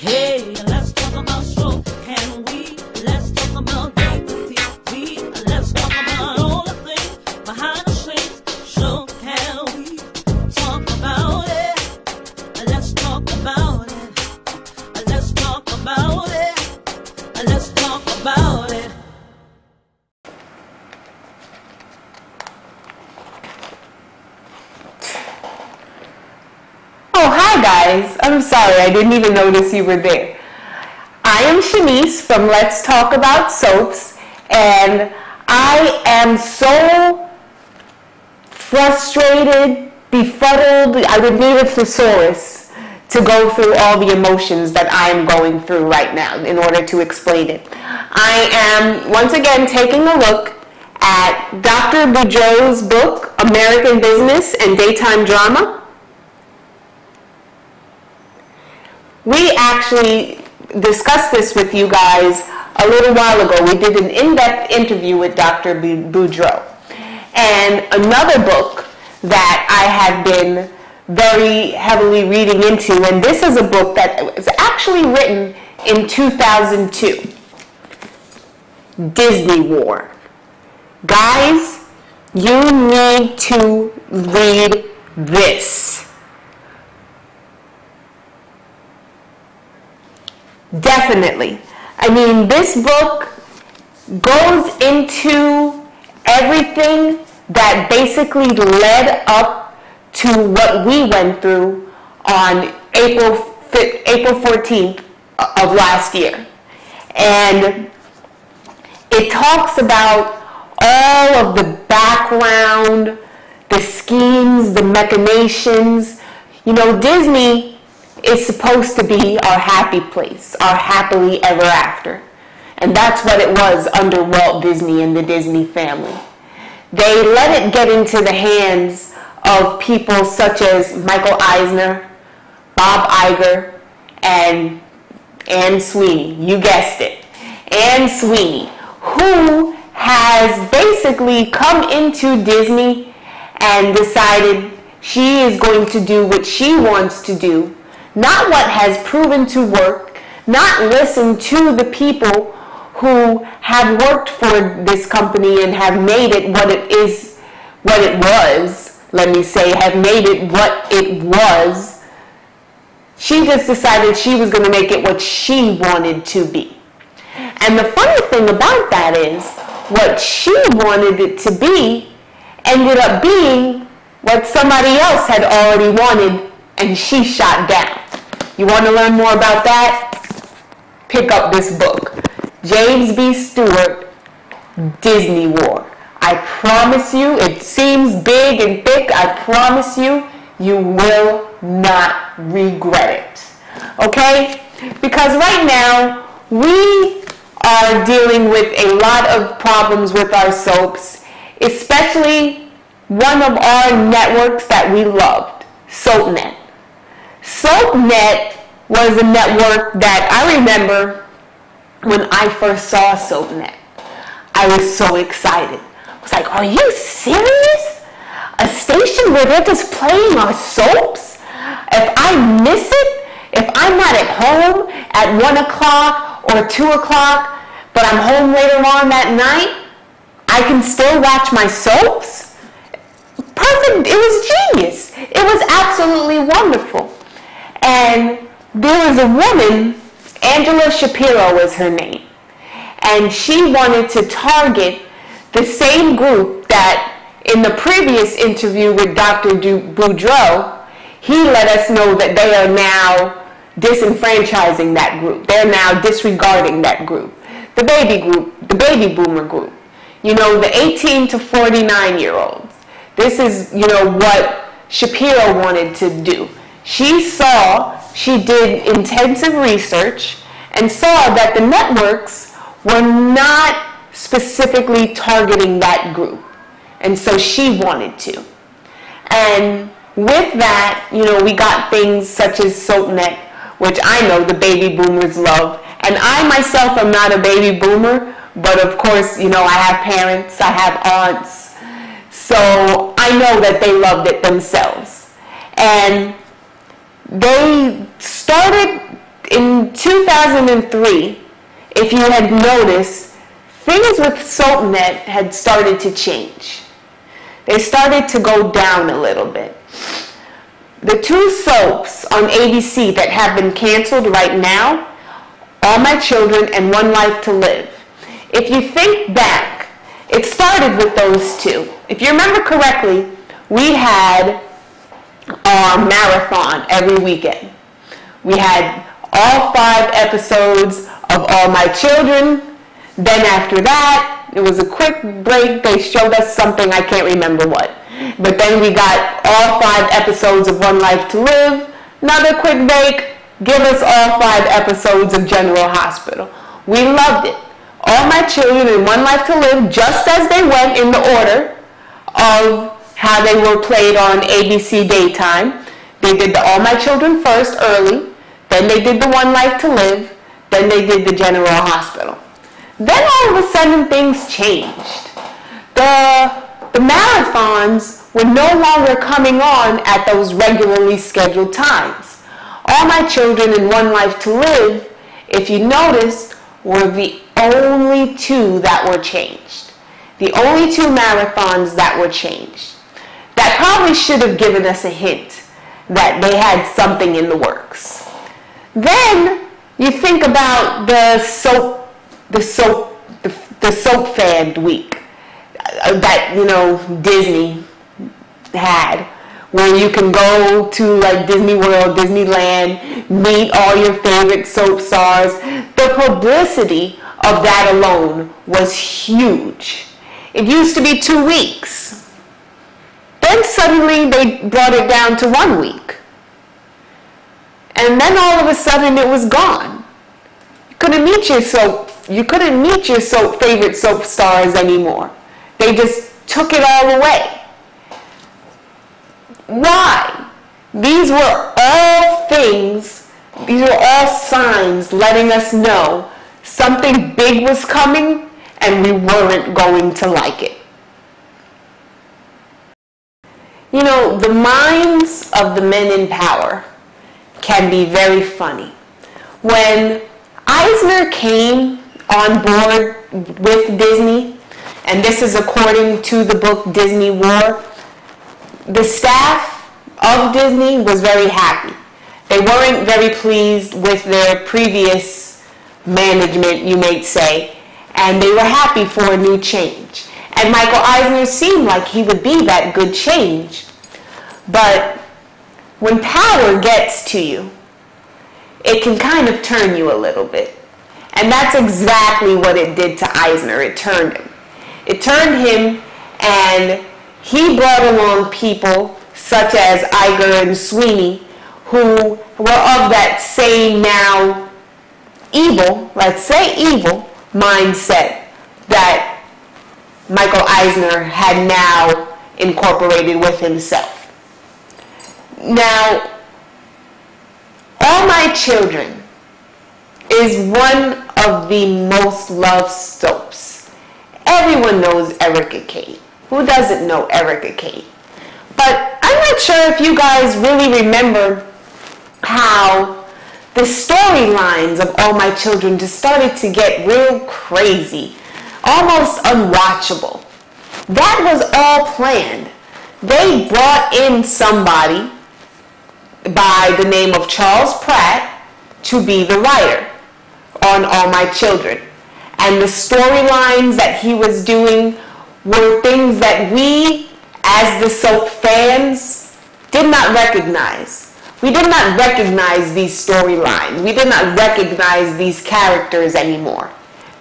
Hey, let's talk about stroke. Can we? Let's talk about vacancy. Let's talk about all the things behind the scenes. So can we talk about it? Let's talk about it. Let's talk about it. Let's talk about it. Oh, hi guys. I'm sorry, I didn't even notice you were there. I am Shanice from Let's Talk About Soaps, and I am so frustrated, befuddled. I would need a thesaurus to go through all the emotions that I am going through right now in order to explain it. I am once again taking a look at Dr. Boudreau's book, American Business and Daytime Drama. We actually discussed this with you guys a little while ago. We did an in-depth interview with Dr. Boudreau. And another book that I have been very heavily reading into, and this is a book that was actually written in 2002, Disney War. Guys, you need to read this. Definitely. I mean, this book goes into everything that basically led up to what we went through on April 14th of last year. And it talks about all of the background, the schemes, the machinations. You know, Disney is supposed to be our happy place, our happily ever after. And that's what it was under Walt Disney and the Disney family. They let it get into the hands of people such as Michael Eisner, Bob Iger, and Anne Sweeney. You guessed it. Anne Sweeney, who has basically come into Disney and decided she is going to do what she wants to do, not what has proven to work, not listen to the people who have worked for this company and have made it what it is, what it was, let me say, have made it what it was. She just decided she was going to make it what she wanted to be. And the funny thing about that is, what she wanted it to be ended up being what somebody else had already wanted and she shot down. You want to learn more about that? Pick up this book, James B. Stewart, Disney War. I promise you, it seems big and thick. I promise you, you will not regret it. Okay? Because right now, we are dealing with a lot of problems with our soaps, especially one of our networks that we loved, SoapNet. SoapNet was a network that I remember when I first saw SoapNet. I was so excited. I was like, are you serious? A station where they're just playing our soaps? If I miss it, if I'm not at home at 1 o'clock or 2 o'clock, but I'm home later on that night, I can still watch my soaps? Perfect. It was genius. It was absolutely wonderful. And there was a woman, Angela Shapiro was her name, and she wanted to target the same group that in the previous interview with Dr. Boudreau, he let us know that they are now disenfranchising that group. They're now disregarding that group. The baby group, the baby boomer group. You know, the 18 to 49-year-olds. This is, you know, what Shapiro wanted to do. She did intensive research and saw that the networks were not specifically targeting that group. And so she wanted to. And with that, you know, we got things such as SoapNet, which I know the baby boomers love. And I myself am not a baby boomer, but of course, you know, I have parents, I have aunts. So I know that they loved it themselves. And they started in 2003, if you had noticed, things with SoapNet had started to change. They started to go down a little bit. The two soaps on ABC that have been canceled right now, All My Children and One Life to Live. If you think back, it started with those two. If you remember correctly, we had our marathon every weekend. We had all 5 episodes of All My Children. Then after that, it was a quick break. They showed us something, I can't remember what. But then we got all 5 episodes of One Life to Live. Another quick break. Give us all 5 episodes of General Hospital. We loved it. All My Children and One Life to Live, just as they went in the order of how they were played on ABC Daytime. They did the All My Children first, early. Then they did the One Life to Live. Then they did the General Hospital. Then all of a sudden things changed. The marathons were no longer coming on at those regularly scheduled times. All My Children and One Life to Live, if you noticed, were the only 2 that were changed. The only 2 marathons that were changed. That probably should have given us a hint that they had something in the works. Then you think about the soap fan week that, you know, Disney had, where you can go to like Disney World, Disneyland, meet all your favorite soap stars. The publicity of that alone was huge. It used to be 2 weeks. Then suddenly they brought it down to 1 week. And then all of a sudden it was gone. You couldn't meet your favorite soap stars anymore. They just took it all away. Why? These were all things, these were all signs letting us know something big was coming and we weren't going to like it. You know, the minds of the men in power can be very funny. When Eisner came on board with Disney, and this is according to the book Disney War, the staff of Disney was very happy. They weren't very pleased with their previous management, you might say, and they were happy for a new change. And Michael Eisner seemed like he would be that good change. But when power gets to you, it can kind of turn you a little bit. And that's exactly what it did to Eisner. It turned him. It turned him, and he brought along people such as Iger and Sweeney, who were of that same now evil, let's say evil, mindset that Michael Eisner had now incorporated with himself. Now, All My Children is one of the most loved soaps. Everyone knows Erica Kane. Who doesn't know Erica Kane? But I'm not sure if you guys really remember how the storylines of All My Children just started to get real crazy, almost unwatchable. That was all planned. They brought in somebody by the name of Charles Pratt to be the writer on All My Children. And the storylines that he was doing were things that we, as the soap fans, did not recognize. We did not recognize these storylines. We did not recognize these characters anymore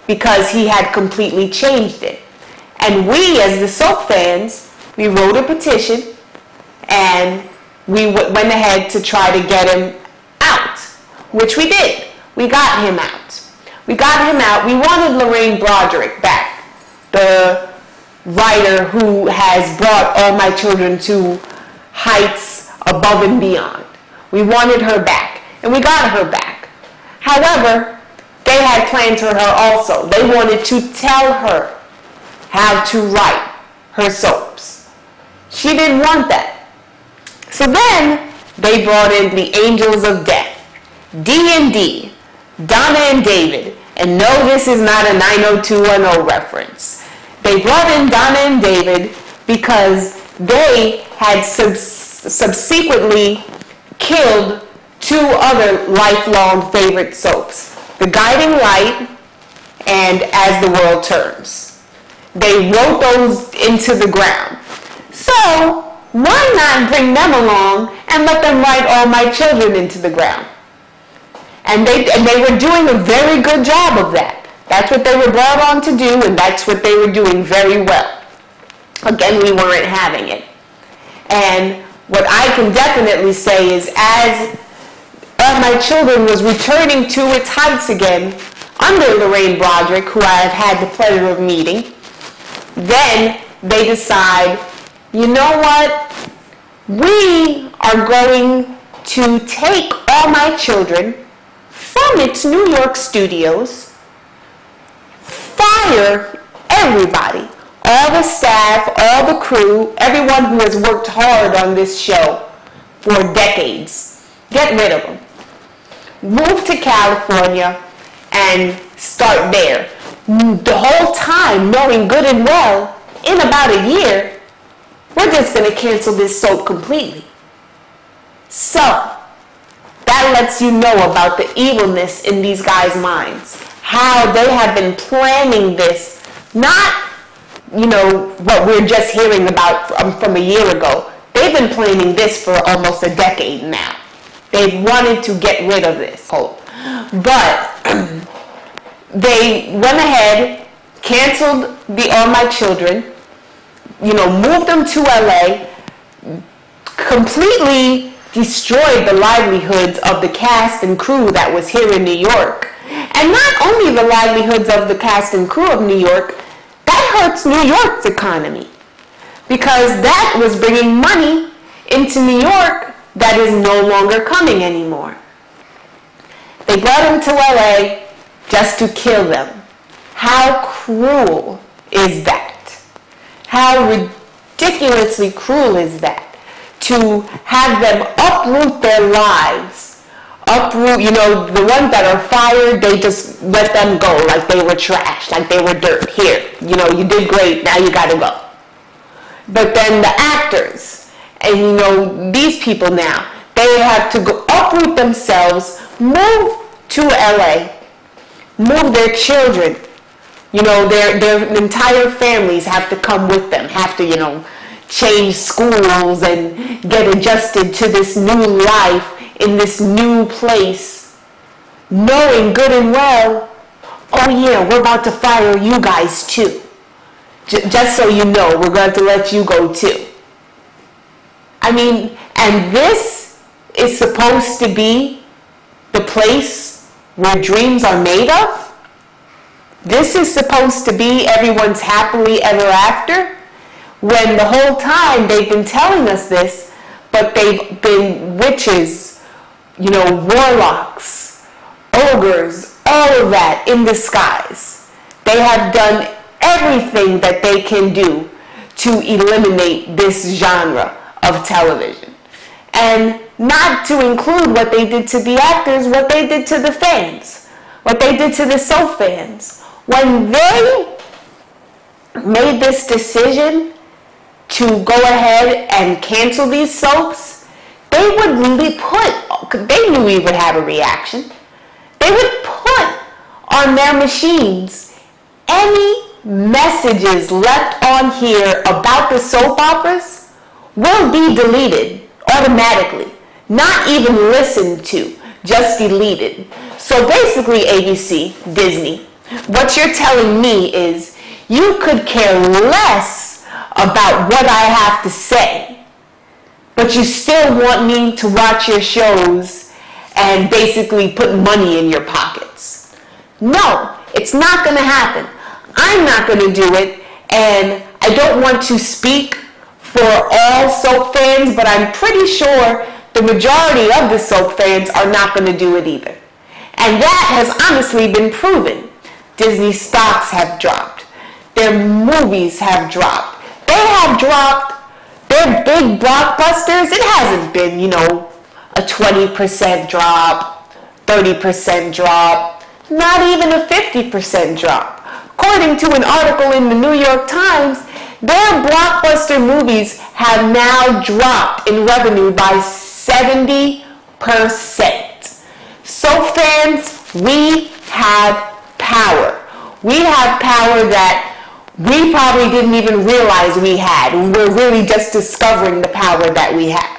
because he had completely changed it. And we, as the soap fans, we wrote a petition and we went ahead to try to get him out, which we did. We got him out. We got him out. We wanted Lorraine Broderick back, the writer who has brought All My Children to heights above and beyond. We wanted her back, and we got her back. However, they had planned for her also. They wanted to tell her how to write her soaps. She didn't want that. So then they brought in the Angels of Death. D&D, Donna and David. And no, this is not a 90210 reference. They brought in Donna and David because they had subsequently killed two other lifelong favorite soaps, The Guiding Light and As the World Turns. They wrote those into the ground. So why not bring them along and let them write All My Children into the ground? And they were doing a very good job of that. That's what they were brought on to do, and that's what they were doing very well. Again, we weren't having it. And what I can definitely say is, as All My Children was returning to its heights again under Lorraine Broderick, who I have had the pleasure of meeting, then they decide, you know what? We are going to take All My Children from its New York studios, fire everybody, all the staff, all the crew, everyone who has worked hard on this show for decades. Get rid of them. Move to California and start there. The whole time knowing good and well, in about a year, we're just going to cancel this soap completely. So, that lets you know about the evilness in these guys' minds. How they have been planning this, not, what we're just hearing about from a year ago. They've been planning this for almost a decade now. They've wanted to get rid of this hope. But they went ahead, canceled the All My Children, moved them to LA, completely destroyed the livelihoods of the cast and crew that was here in New York. And not only the livelihoods of the cast and crew of New York, that hurts New York's economy, because that was bringing money into New York that is no longer coming anymore. They brought them to LA just to kill them. How cruel is that? How ridiculously cruel is that? To have them uproot their lives. Uproot, the ones that are fired, they just let them go like they were trash, like they were dirt. Here, you did great, now you gotta go. But then the actors, and these people now, they have to go uproot themselves, move to LA, move their children. Their entire families have to come with them, have to, change schools and get adjusted to this new life in this new place, knowing good and well, oh yeah, we're about to fire you guys too. Just so you know, we're going to let you go too. And this is supposed to be the place where dreams are made of? This is supposed to be everyone's happily ever after? When the whole time they've been telling us this, but they've been witches, warlocks, ogres, all of that in disguise. They have done everything that they can do to eliminate this genre of television. And not to include what they did to the actors, what they did to the fans, what they did to the soap fans. When they made this decision to go ahead and cancel these soaps, they would they knew we would have a reaction. They would put on their machines any messages left on here about the soap operas will be deleted automatically, not even listened to, just deleted. So basically, ABC, Disney, what you're telling me is you could care less about what I have to say, but you still want me to watch your shows and basically put money in your pockets. No, it's not going to happen. I'm not going to do it, and I don't want to speak for all soap fans, but I'm pretty sure the majority of the soap fans are not going to do it either. And that has honestly been proven. Disney stocks have dropped. Their movies have dropped. They have dropped their big blockbusters. It hasn't been, a 20% drop, 30% drop, not even a 50% drop. According to an article in the New York Times, their blockbuster movies have now dropped in revenue by 70%. So fans, we have power. We have power that we probably didn't even realize we had. We're really just discovering the power that we have.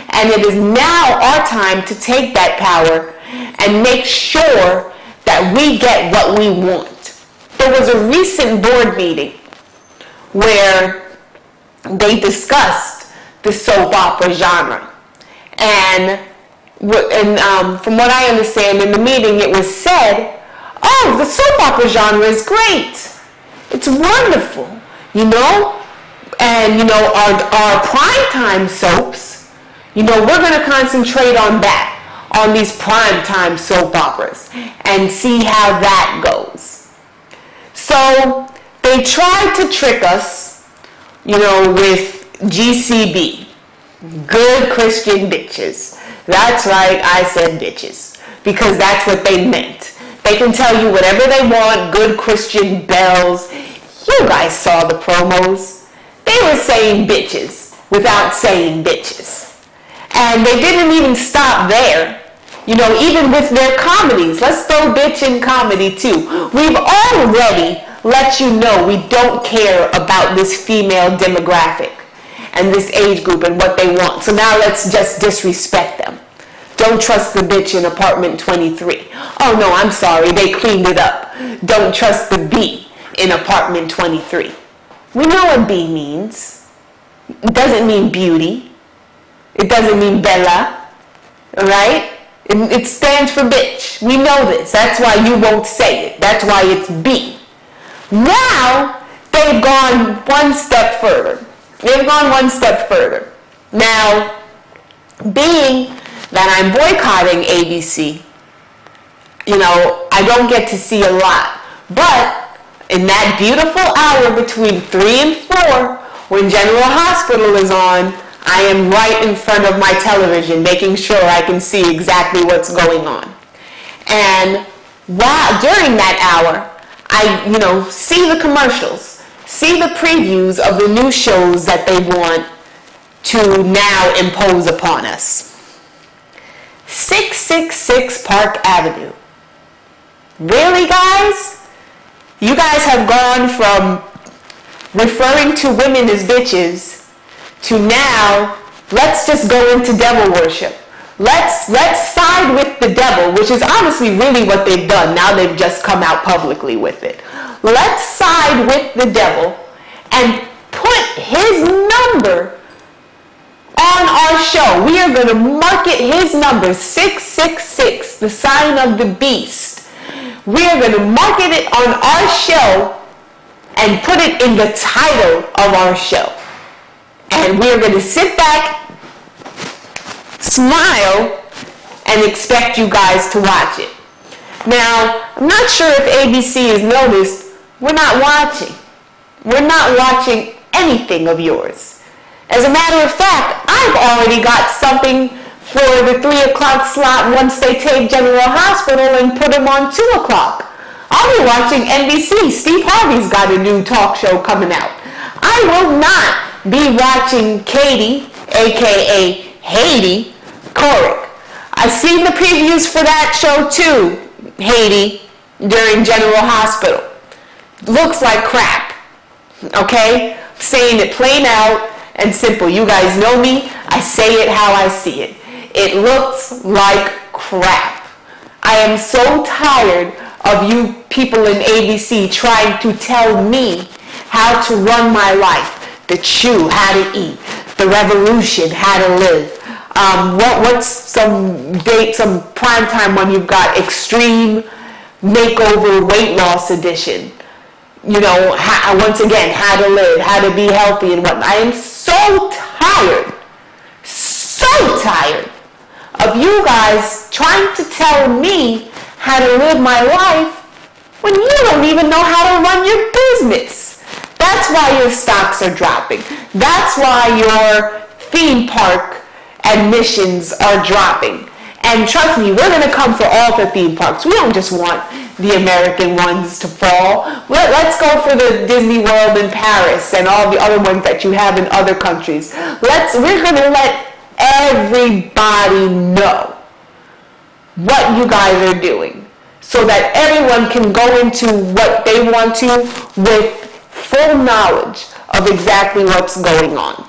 And it is now our time to take that power and make sure that we get what we want. There was a recent board meeting where they discussed the soap opera genre. And from what I understand in the meeting, it was said, oh, the soap opera genre is great. It's wonderful, you know? And, you know, our primetime soaps, you know, we're going to concentrate on that, on these primetime soap operas, and see how that goes. So they tried to trick us, you know, with GCB, good Christian bitches. That's right, I said bitches, because that's what they meant. They can tell you whatever they want, good Christian belles. You guys saw the promos. They were saying bitches without saying bitches. And they didn't even stop there. You know, even with their comedies, let's throw bitch in comedy too. We've already let you know we don't care about this female demographic and this age group and what they want. So now let's just disrespect them. Don't trust the bitch in apartment 23. Oh no, I'm sorry, they cleaned it up. Don't trust the B in apartment 23. We know what B means. It doesn't mean beauty. It doesn't mean Bella. Right? It stands for bitch. We know this. That's why you won't say it. That's why it's B. Now, they've gone one step further. They've gone one step further. Now, being that I'm boycotting ABC, you know, I don't get to see a lot. But in that beautiful hour between 3 and 4, when General Hospital is on, I am right in front of my television, making sure I can see exactly what's going on. And during that hour, I, you know, see the commercials, see the previews of the new shows that they want to now impose upon us. 666 Park Avenue. Really, guys? You guys have gone from referring to women as bitches to now, let's just go into devil worship. Let's side with the devil, which is honestly really what they've done. Now they've just come out publicly with it. Let's side with the devil and put his number on our show. We are going to market his number, 666, the sign of the beast. We are going to market it on our show and put it in the title of our show. And we are going to sit back, smile, and expect you guys to watch it. Now, I'm not sure if ABC has noticed, we're not watching. We're not watching anything of yours. As a matter of fact, I've already got something for the 3 o'clock slot once they take General Hospital and put him on 2 o'clock. I'll be watching NBC. Steve Harvey's got a new talk show coming out. I will not be watching Katie, a.k.a. Haiti, Couric. I've seen the previews for that show too, Haiti, during General Hospital. Looks like crap, okay? Saying it plain out and simple. You guys know me. I say it how I see it. It looks like crap. I am so tired of you people in ABC trying to tell me how to run my life, the chew, how to eat, the revolution, how to live. What's some prime time one you've got? Extreme Makeover Weight Loss Edition. You know, once again, how to live, how to be healthy and whatnot. I am so tired of you guys trying to tell me how to live my life when you don't even know how to run your business. That's why your stocks are dropping. That's why your theme park admissions are dropping. And trust me, we're going to come for all the theme parks. We don't just want the American ones to fall. Let's go for the Disney World in Paris and all the other ones that you have in other countries. We're going to let everybody know what you guys are doing so that everyone can go into what they want to with full knowledge of exactly what's going on.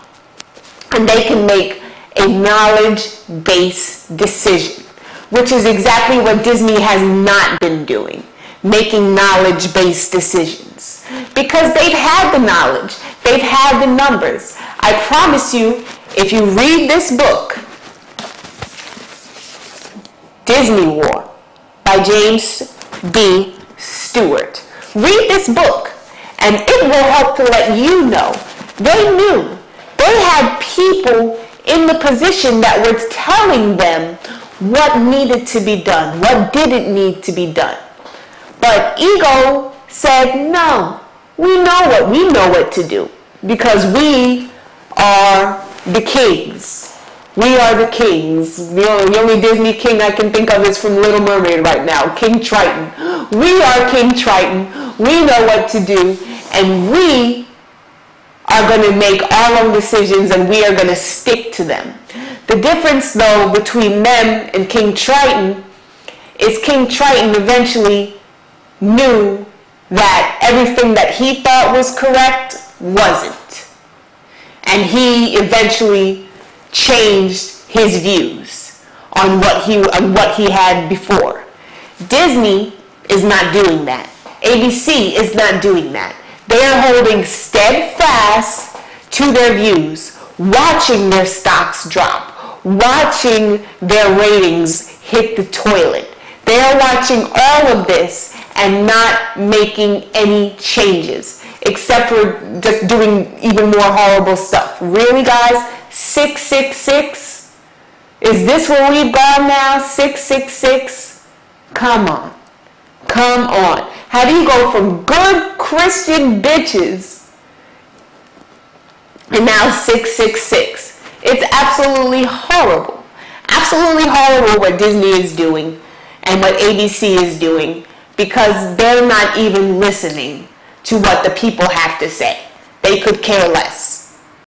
And they can make a knowledge-based decision, which is exactly what Disney has not been doing, making knowledge-based decisions. Because they've had the knowledge, they've had the numbers. I promise you, if you read this book, Disney War by James B. Stewart, read this book and it will help to let you know. They knew. They had people in the position that were telling them what needed to be done, what didn't need to be done. But ego said, no, we know what to do because we are the kings. We are the kings. The only Disney king I can think of is from Little Mermaid right now, King Triton. We are King Triton. We know what to do, and we are going to make our own decisions, and we are going to stick to them. The difference, though, between them and King Triton is King Triton eventually knew that everything that he thought was correct wasn't. And he eventually changed his views on what he had before. Disney is not doing that. ABC is not doing that. They are holding steadfast to their views, watching their stocks drop, watching their ratings hit the toilet. They are watching all of this and not making any changes, except for just doing even more horrible stuff. Really, guys? 666? Is this where we've gone now? 666? Come on. Come on. How do you go from good Christian bitches and now 666? It's absolutely horrible. Absolutely horrible what Disney is doing and what ABC is doing, because they're not even listening to what the people have to say. They could care less.